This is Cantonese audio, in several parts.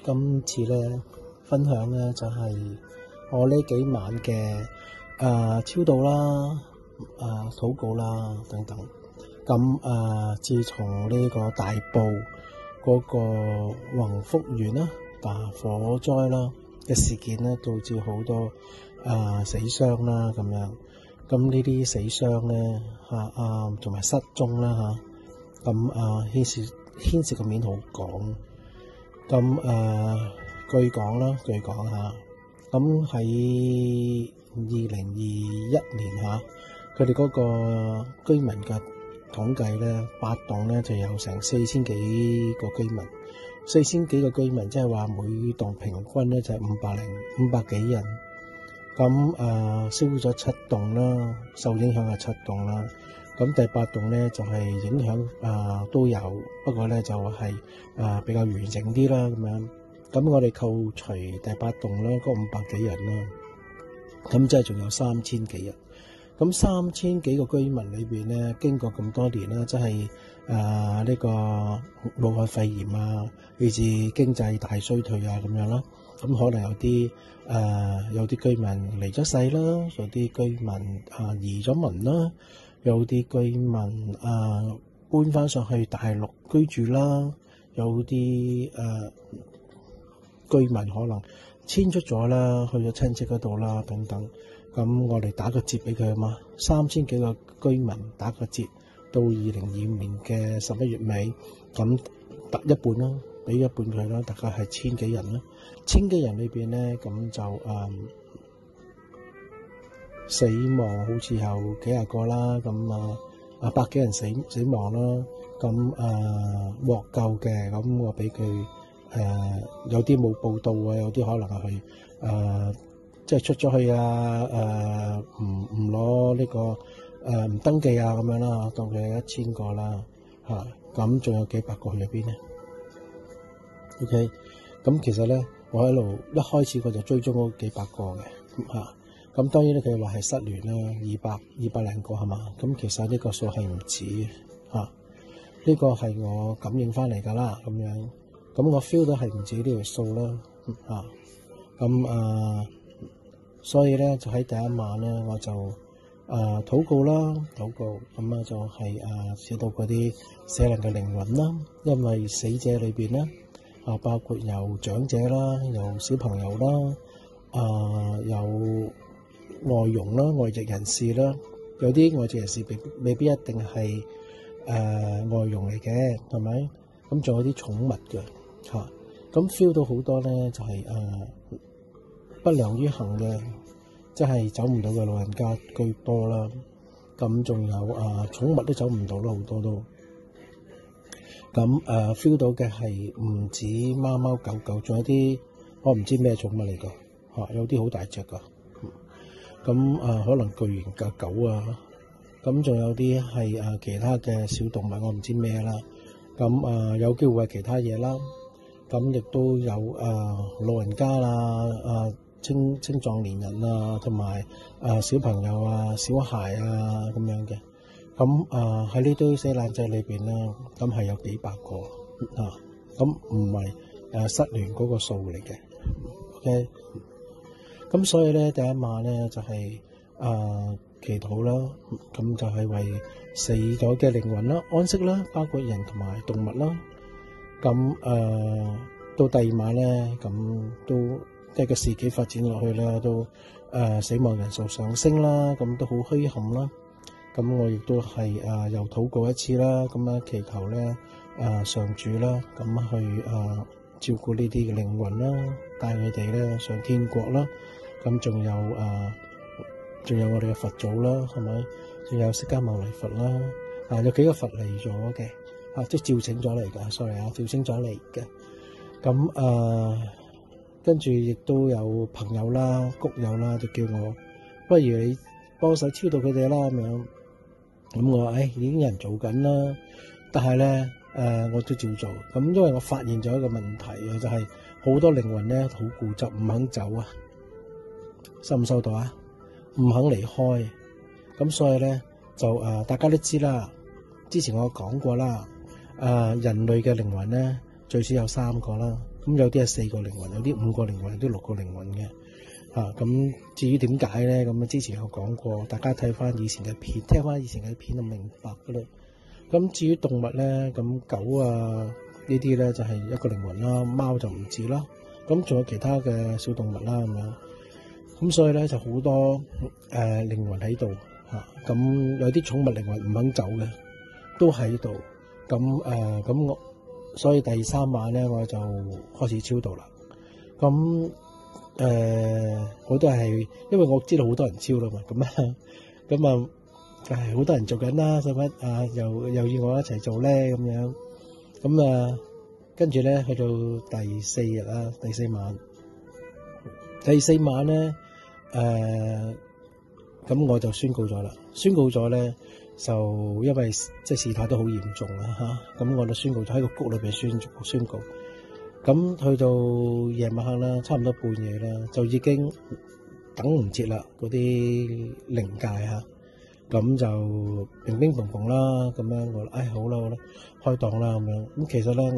今次咧分享咧就係我呢幾晚嘅超度啦、禱告啦等等。咁自從呢個大埔嗰個宏福園啦、大火災啦嘅事件咧，導致好多死傷啦咁樣。咁呢啲死傷咧同埋失蹤啦牽涉個面好廣。咁據講嚇，咁喺2021年佢哋嗰個居民嘅統計咧，8棟咧就有成4000幾個居民，4000幾個居民即係話每棟平均咧就係500幾人。咁燒咗7棟啦，受影響係7棟啦。咁第8棟咧就係影響都有，不過咧就係比較完整啲啦咁樣。咁我哋扣除第8棟啦，嗰500幾人啦，咁即係仲有3000幾人。咁3000幾個居民裏邊咧，經過咁多年啦，即係呢個武漢肺炎以至經濟大衰退咁樣啦。咁可能有啲居民離咗世啦，有啲居民移咗民啦，有啲居民搬翻上去大陸居住啦，有啲居民可能遷出咗啦，去咗親戚嗰度啦等等。咁我哋打個折俾佢嘛，3000幾個居民打個折，到2025年嘅11月尾，咁得一半啦，俾一半佢啦，大概係1000幾人啦。1000幾人裏邊咧，咁就死亡好似有幾廿個啦，咁百幾人死亡啦，咁獲救嘅，咁我俾佢有啲冇報道有啲可能係即係出咗去唔攞呢個唔登記咁樣啦，當佢1000個啦咁仲有幾百個去咗邊咧 ？OK， 咁其實咧，我喺度一開始我就追蹤嗰幾百個嘅咁當然咧佢話係失聯啦，200零個係嘛？咁其實呢個數係唔止呢個係我感應翻嚟㗎啦，咁樣咁我 feel 到係唔止呢條數啦所以咧就喺第一晚咧我就禱告咁就係寫到嗰啲死人嘅靈魂啦，因為死者裏邊咧包括有長者啦，有小朋友啦，有外傭啦、外籍人士啦，有啲外籍人士未必一定係外傭嚟嘅，係咪？咁仲有啲寵物嘅咁 feel 到好多咧就係不良於行嘅，即係走唔到嘅老人家居多啦。咁仲有寵物都走唔到啦，好多都。咁feel 到嘅係唔止貓貓狗狗，仲有啲我唔知咩寵物嚟㗎有啲好大隻㗎。咁可能巨型嘅狗咁仲有啲係其他嘅小動物，我唔知咩啦。咁有機會係其他嘢啦。咁亦都有老人家啦，青壯年人同埋小朋友小孩咁樣嘅。咁喺呢堆死難者裏邊咧，咁係有幾百個咁唔係失聯嗰個數嚟嘅。OK， 咁所以咧第一晚咧就係祈禱啦，咁就係為死咗嘅靈魂啦安息啦，包括人同埋動物啦。咁到第二晚咧，咁都即係個事件發展落去啦，都死亡人數上升啦，咁都好虛憾啦。咁我亦都係又禱告一次啦，咁祈求咧上主啦，咁去照顧呢啲嘅靈魂啦，帶佢哋咧上天國啦。咁仲有我哋嘅佛祖啦，係咪？仲有釋迦牟尼佛啦，有幾個佛嚟咗嘅，即係召請咗嚟㗎 ，sorry 召請咗嚟嘅。咁跟住亦都有朋友啦、谷友啦，就叫我不如你幫手超度佢哋啦咁樣。咁我話已經有人做緊啦，但係咧我都照做。咁因為我發現咗一個問題就係好多靈魂咧好固執，唔肯走收唔收到唔肯離開。咁所以咧就大家都知啦，之前我講過啦，人類嘅靈魂咧最少有3個啦，咁有啲係4個靈魂，有啲5個靈魂，有啲6個靈魂嘅。咁至於點解咧？咁之前有講過，大家睇翻以前嘅片，聽翻以前嘅片就明白噶啦。咁至於動物咧，咁狗啊呢啲咧就係一個靈魂啦，貓就唔止啦。咁仲有其他嘅小動物啦咁樣。咁所以咧就好多靈魂喺度嚇。咁有啲寵物靈魂唔肯走嘅，都喺度。咁我所以第3晚咧我就開始超度啦。咁我都係因為我知道好多人超啦嘛，好多人做緊啦，使乜又要我一齊做咧咁樣。跟住咧去到第4日啦，第4晚咧咁我就宣告咗啦。宣告咗咧就因為即係事態都好嚴重啦咁我就宣告咗喺個谷裏邊宣告。咁去到夜晚黑啦，差唔多半夜啦，就已經等唔切啦，嗰啲靈界咁就乒乒乓乓啦，咁樣我好啦，開檔啦咁樣。咁其實咧，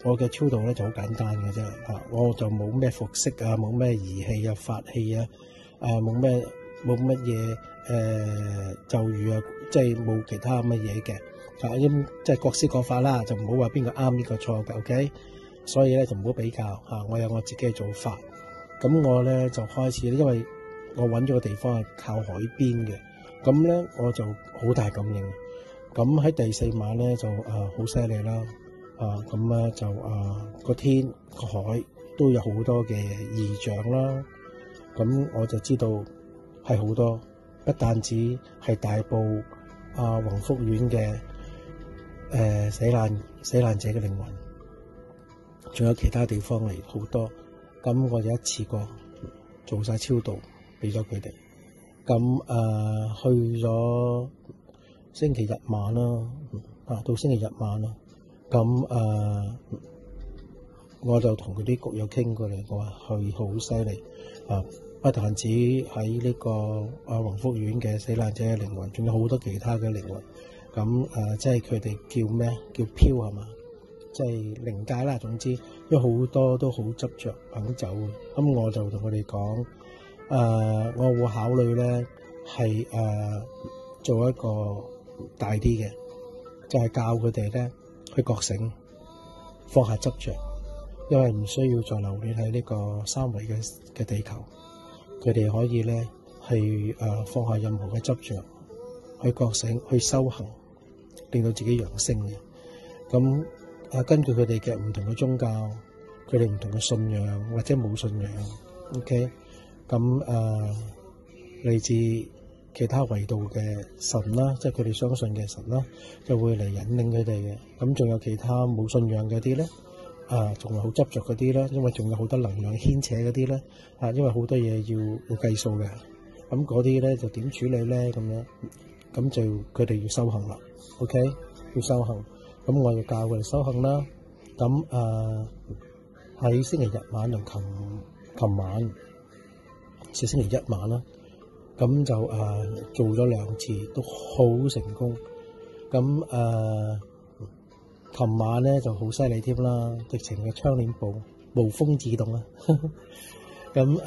我嘅超度咧就好簡單嘅啫我就冇咩服飾啊，冇咩儀器啊、法器啊，冇乜嘢咒語啊，即係冇其他咁嘅嘢嘅即係各施各法啦，就唔好話邊個啱邊個錯嘅 ，OK？所以咧就唔好比較我有我自己嘅做法。咁我咧就開始，因為我揾咗個地方係靠海邊嘅，咁咧我就好大感應。咁喺第4晚咧就好犀利啦，咁咧就個天個海都有好多嘅異象啦。咁我就知道係好多，不但止係大埔宏福苑嘅死難者嘅靈魂。仲有其他地方嚟好多，咁我就一次過做晒超度，俾咗佢哋。咁去咗星期日晚啦，到星期日晚啦。咁我就同佢啲局友傾過嚟，我話佢好犀利不但止喺呢個宏福苑嘅死難者嘅靈魂，仲有好多其他嘅靈魂。咁即係佢哋叫咩？叫飄係嘛？即係靈界啦，總之，因為好多都好執着肯走嘅。咁我就同佢哋講，我會考慮咧係做一個大啲嘅，就係教佢哋咧去覺醒，放下執着，因為唔需要再留戀喺呢個3維嘅地球。佢哋可以咧去放下任何嘅執着，去覺醒，去修行，令到自己揚升嘅。咁根據佢哋嘅唔同嘅宗教，佢哋唔同嘅信仰或者冇信仰 ，OK，咁嚟自其他維度嘅神啦，即係佢哋相信嘅神啦，就會嚟引領佢哋嘅。咁仲有其他冇信仰嗰啲咧，仲有好執着嗰啲咧，因為仲有好多能量牽扯嗰啲咧，因為好多嘢要計數嘅。咁嗰啲咧就點處理咧？咁樣，咁就佢哋要修行啦 ，OK，要修行。咁我就教佢哋修行啦。咁喺星期日晚同琴晚，即星期一晚啦。咁就做咗2次，都好成功。咁琴晚咧就好犀利添啦，直情嘅窗簾布無風自動啦。咁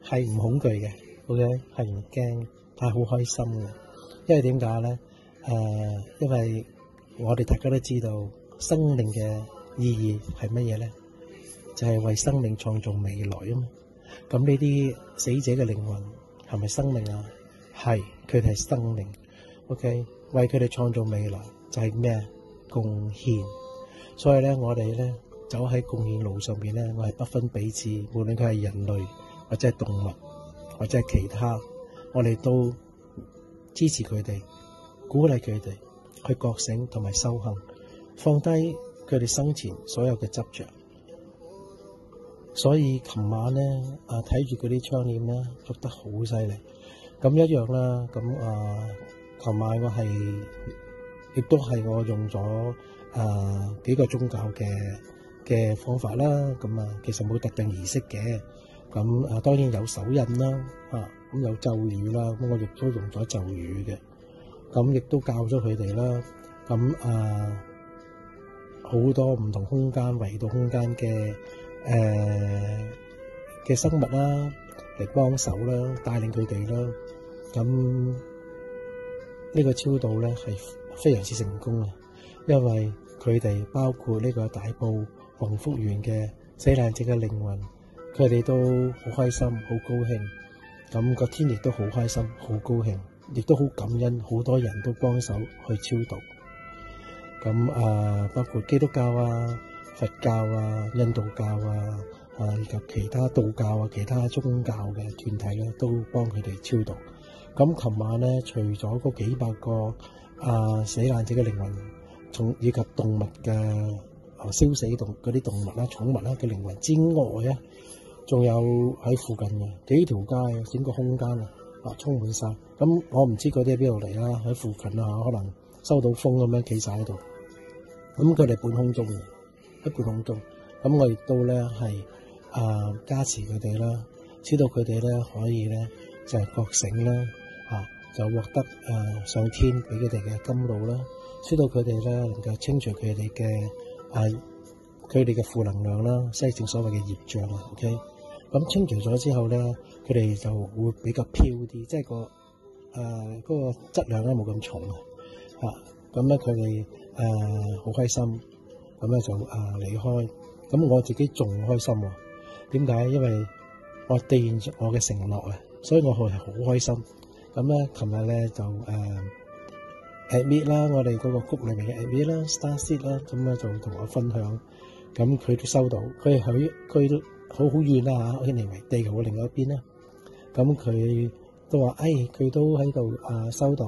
係唔恐懼嘅 ，OK， 係唔驚，係好開心嘅。因為點解咧？因為我哋大家都知道生命嘅意義係乜嘢咧？就係為生命創造未來啊嘛。咁呢啲死者嘅靈魂係咪生命啊？係，佢哋係生命。OK， 為佢哋創造未來就係咩？貢獻。所以咧，我哋咧走喺貢獻路上邊咧，我係不分彼此，無論佢係人類或者係動物或者係其他，我哋都支持佢哋，鼓勵佢哋去覺醒同埋修行，放低佢哋生前所有嘅執着。所以琴晚咧睇住嗰啲窗簾咧，覺得好犀利。咁一樣啦，咁琴晚我亦都係我用咗幾個宗教嘅方法啦。咁其實冇特定儀式嘅。咁當然有手印啦，咁有咒語啦。咁我亦都用咗咒語嘅。咁亦都教咗佢哋啦。咁好多唔同空間、維度空間嘅生物啦，嚟幫手啦，帶領佢哋啦。咁呢個超度咧係非常之成功啊，因為佢哋包括呢個大埔宏福園嘅死難者嘅靈魂，佢哋都好開心、好高興。咁個天亦都好開心、好高興，亦都好感恩，好多人都幫手去超度。咁包括基督教啊、佛教啊、印度教啊，以及其他道教啊、其他宗教嘅團體咧，都幫佢哋超度。咁琴晚咧，除咗嗰幾百個死難者嘅靈魂，以及動物嘅燒死嗰啲動物啦、寵物啦嘅靈魂之外啊，仲有喺附近嘅幾條街整個空間充滿晒。咁我唔知嗰啲喺邊度嚟啦，喺附近可能收到風咁樣企晒喺度。咁佢哋半空中嘅，喺半空中。咁我亦都咧係加持佢哋啦，知道佢哋咧可以咧就係覺醒啦，就獲得上天俾佢哋嘅甘露啦，知道佢哋咧能夠清除佢哋嘅負能量啦，即係正所謂嘅業障啊。OK，咁清除咗之後咧，佢哋就會比較飄啲，即係嗰個質量咧冇咁重咁咧佢哋好開心，咁咧就離開。咁我自己仲開心喎，點解？因為我兌現咗我嘅承諾啊，所以我係好開心。咁咧，琴日咧就admit 啦，我哋嗰個谷裏面嘅 admit 啦 ，Star Seed 啦，咁咧就同我分享。咁佢都收到，佢都好遠啦嚇，anyway，地球嘅另外一邊啦。咁佢都話，佢都喺度收到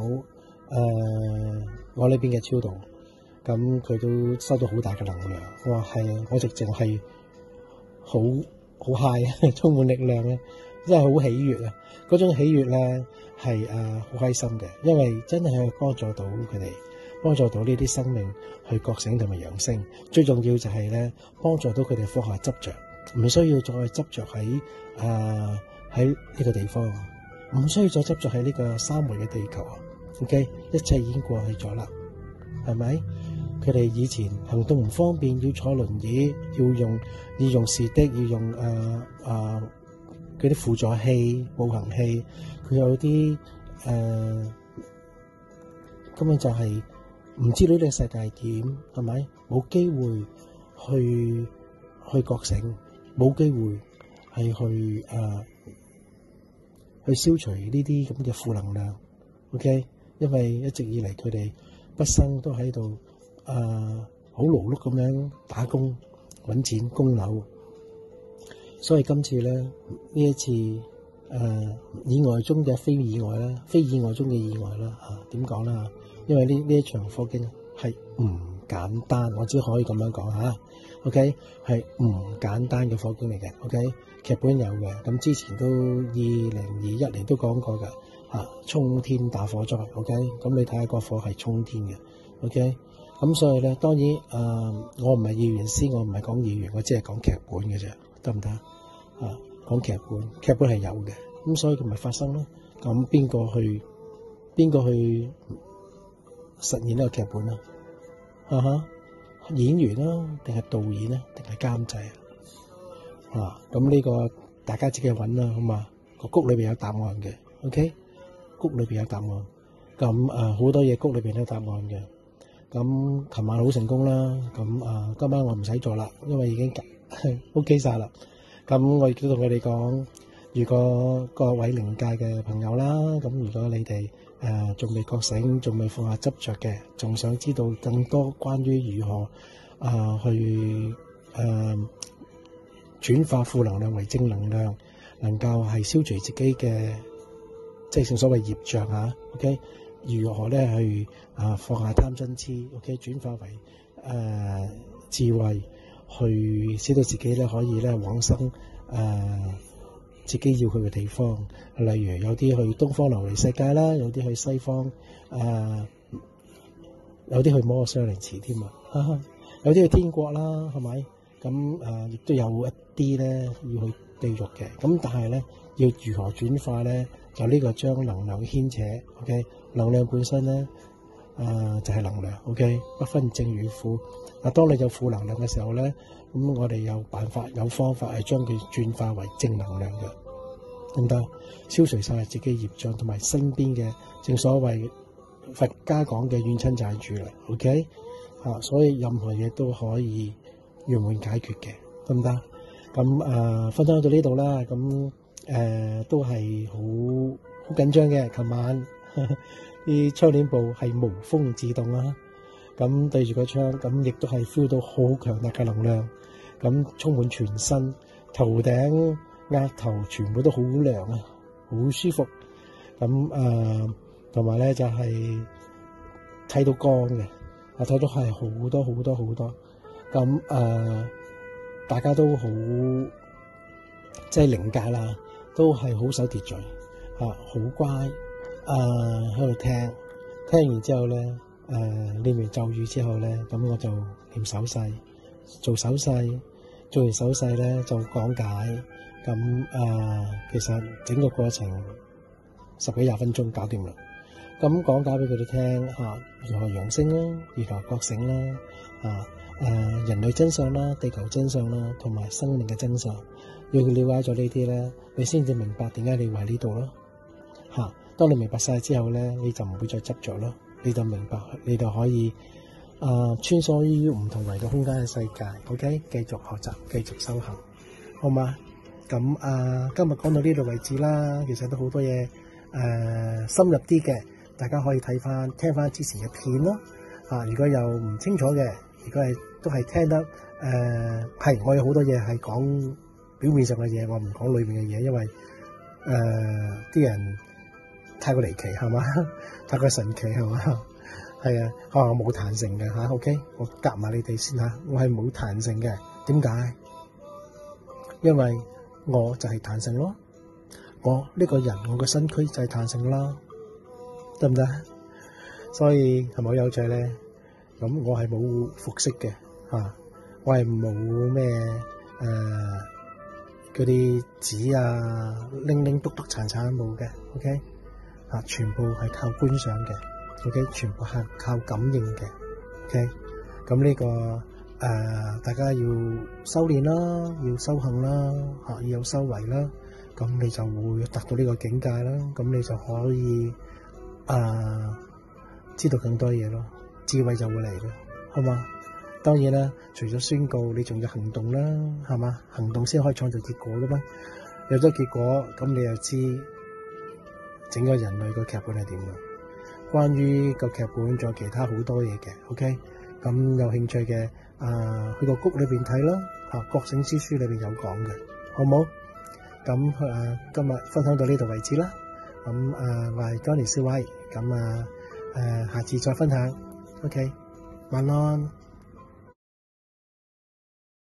我呢邊嘅超度。咁佢都收到好大嘅能量。我話係啊，我直情係好 high 充滿力量咧，真係好喜悅啊！嗰種喜悅咧係好開心嘅，因為真係可以幫助到佢哋，幫助到呢啲生命去覺醒同埋揚升。最重要就係咧，幫助到佢哋放下執着，唔需要再執着喺呢個地方，唔需要再執着喺呢個三維嘅地球。OK， 一切已經過去咗啦，係咪？佢哋以前行動唔方便，要坐輪椅，要用士的，要用嗰啲輔助器、步行器，佢有啲根本就係唔知道呢個世界係點，係咪？冇機會去覺醒，冇機會係去消除呢啲咁嘅負能量。OK， 因為一直以嚟佢哋畢生都喺度好勞碌咁樣打工揾錢供樓，所以今次咧呢一次意外中嘅非意外啦，非意外中嘅意外啦點講啦？因為呢一場課經係唔簡單，我只可以咁樣講OK， 係唔簡單嘅課經嚟嘅。OK， 劇本有嘅，咁之前都2021年都講過嘅衝天大火災。OK， 咁你睇下個火係衝天嘅。OK。咁所以咧，當然我唔係議員師，我唔係講議員，我只係講劇本嘅啫，得唔得？講劇本係有嘅，咁所以佢咪發生咯。咁邊個去實現呢個劇本啊？演員啦，定係導演咧，定係監製咁呢個大家自己揾啦，好嘛？個谷裏邊有答案嘅。OK， 谷裏邊有答案。咁好多嘢谷裏邊都有答案嘅。咁琴晚好成功啦，咁今晚我唔使做啦，因為已經OK 晒啦。咁我亦都同佢哋講，如果各位靈界嘅朋友啦，咁如果你哋仲未覺醒，仲未放下執着嘅，仲想知道更多關於如何去轉化負能量為正能量，能夠係消除自己嘅即係正所謂業障OK。如何咧去放下貪嗔痴 ，OK， 轉化為智慧，去使到自己咧可以咧往生自己要去嘅地方。例如有啲去東方琉璃世界啦，有啲去西方，有啲去摩梭靈池添有啲去天國啦，係咪？咁亦都有一啲咧要去地獄嘅。咁但係咧要如何轉化咧？就呢個將能量牽扯 ，OK， 能量本身咧就係能量 ，OK， 不分正與負。當你有負能量嘅時候咧，咁我哋有辦法、有方法係將佢轉化為正能量嘅，得唔得？消除晒自己業障同埋身邊嘅，正所謂佛家講嘅冤親債主啦 ，OK， 所以任何嘢都可以圓滿解決嘅，得唔得？咁分享到呢度啦，咁都係好緊張嘅。琴晚啲窗簾布係無風自動啦，咁對住個窗，咁亦都係 feel 到好強大嘅能量，咁充滿全身，頭頂、額頭全部都好涼啊，好舒服。咁同埋咧就係睇到光嘅，睇到係好多好多好多。咁大家都好即係靈界啦，都係好守秩序好乖喺度聽完之後咧，念完咒語之後咧，咁我就念手勢，做手勢，做完手勢咧就講解。咁其實整個過程10幾20分鐘搞掂啦。咁講解俾佢哋聽如何揚升啦，如何覺醒啦，人類真相啦，地球真相啦，同埋生命嘅真相。要了解咗呢啲咧，你先至明白點解你會喺呢度咯。當你明白晒之後咧，你就唔會再執着咯，你就明白，你就可以穿梭於唔同維度空間嘅世界。OK， 繼續學習，繼續修行，好嘛？咁今日講到呢度為止啦。其實都好多嘢深入啲嘅，大家可以聽翻之前嘅片咯。如果有唔清楚嘅，如果都係聽得我有好多嘢係講表面上嘅嘢，我唔講裏面嘅嘢，因為啲人太過離奇係嘛，太過神奇係嘛，係啊，我冇彈性嘅OK， 我夾埋你哋先我係冇彈性嘅。點解？因為我就係彈性咯，我呢個人我個身軀就係彈性啦，得唔得？所以係咪好有趣咧？咁我係冇服飾嘅我係冇咩嗰啲紙拎拎篤篤殘殘冇嘅 OK， 全部係靠觀賞嘅 OK， 全部係靠感應嘅 OK。咁呢個大家要修煉啦，要修行啦，要有修為啦，咁你就會達到呢個境界啦，咁你就可以知道更多嘢咯，智慧就會嚟咯，好嘛？當然啦，除咗宣告，你仲要行動啦，係嘛？行動先可以創造結果噶嘛。有咗結果，咁你又知整個人類個劇本係點噶？關於個劇本仲有其他好多嘢嘅 OK。咁有興趣嘅去個谷裏邊睇啦，覺醒之書裏邊有講嘅，好冇？咁今日分享到呢度為止啦。咁我係 Johnny 小偉，咁下次再分享。OK，晚安。